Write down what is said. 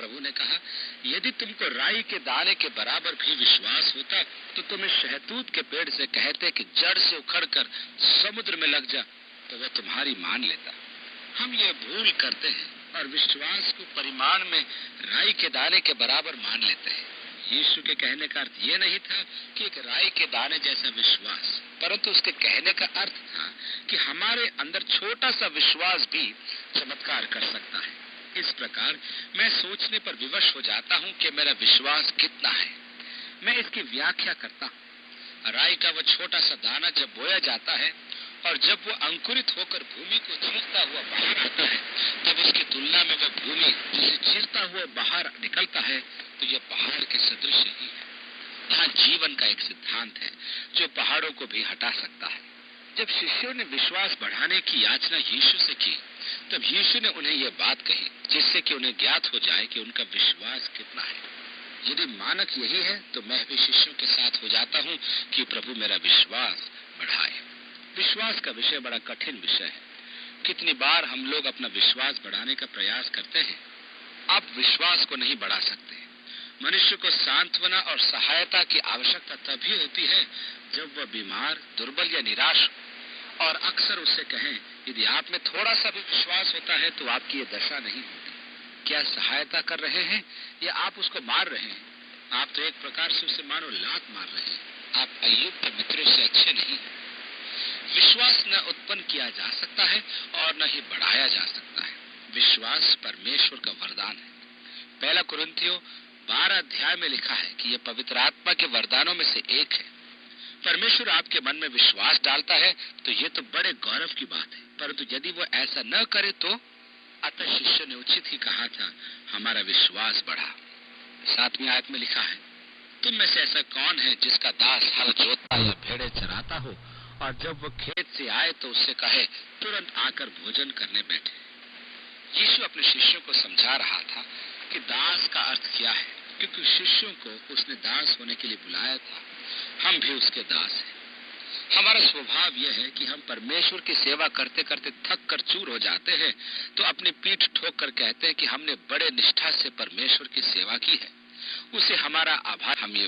प्रभु ने कहा, यदि तुमको राई के दाने के बराबर भी विश्वास होता तो तुम इस शहतूत के पेड़ से कहते कि जड़ से उखड़कर समुद्र में लग जा, तो वह तुम्हारी मान लेता। हम ये भूल करते हैं और विश्वास को परिमाण में राई के दाने के बराबर मान लेते हैं। यीशु के कहने का अर्थ ये नहीं था कि एक राई के दाने जैसा विश्वास, परंतु उसके कहने का अर्थ था कि हमारे अंदर छोटा सा विश्वास भी चमत्कार कर सकता है। इस प्रकार मैं सोचने पर विवश हो जाता हूँ कि मेरा विश्वास कितना है। मैं इसकी व्याख्या करता हूँ। राई का वह छोटा सा दाना जब बोया जाता है और जब वो अंकुरित होकर भूमि को चीरता हुआ बाहर आता है, तब उसकी तुलना में वह भूमि जिसे चीरता हुआ बाहर निकलता है तो यह पहाड़ के सदृश ही है। यहाँ जीवन का एक सिद्धांत है जो पहाड़ों को भी हटा सकता है। जब शिष्यों ने विश्वास बढ़ाने की याचना यीशु से की, तब यीशु ने उन्हें यह बात कही जिससे कि उन्हें ज्ञात हो जाए कि उनका विश्वास कितना है। यदि मानक यही है तो मैं भी शिष्यों के साथ हो जाता हूँ कि प्रभु मेरा विश्वास बढ़ाए। विश्वास का विषय बड़ा कठिन विषय है। कितनी बार हम लोग अपना विश्वास बढ़ाने का प्रयास करते हैं। आप विश्वास को नहीं बढ़ा सकते। मनुष्य को सांत्वना और सहायता की आवश्यकता तभी होती है जब वह बीमार, दुर्बल या निराश हो, और अक्सर उससे कहें, यदि आप में थोड़ा सा भी विश्वास होता है तो आपकी ये दशा नहीं होती। क्या सहायता कर रहे हैं या आप उसको मार रहे हैं? आप तो एक प्रकार से उसे मानो लात मार रहे हैं। आप अय्यूब के मित्रों से अच्छे नहीं हैं। विश्वास न उत्पन्न किया जा सकता है और न ही बढ़ाया जा सकता है। विश्वास परमेश्वर का वरदान है। पहला कुरिन्थियों 12 अध्याय में लिखा है कि यह पवित्र आत्मा के वरदानों में से एक है। परमेश्वर आपके मन में विश्वास डालता है तो ये तो बड़े गौरव की बात है, परंतु यदि वो ऐसा न करे तो? अतः शिष्य ने उचित ही कहा था, हमारा विश्वास बढ़ा। 7वीं आयत में लिखा है, तुम में से ऐसा कौन है जिसका दास हल जोतता या भेड़ें चराता हो, और जब वो खेत से आए तो उससे कहे, तुरंत आकर भोजन करने बैठे। यीशु अपने शिष्यों को समझा रहा था कि दास का अर्थ क्या है, क्योंकि शिष्यों को उसने दास होने के लिए बुलाया था। हम भी उसके दास हैं। हमारा स्वभाव यह है कि हम परमेश्वर की सेवा करते करते थक कर चूर हो जाते हैं तो अपनी पीठ ठोक कर कहते हैं कि हमने बड़े निष्ठा से परमेश्वर की सेवा की है। उसे हमारा आभार हम ये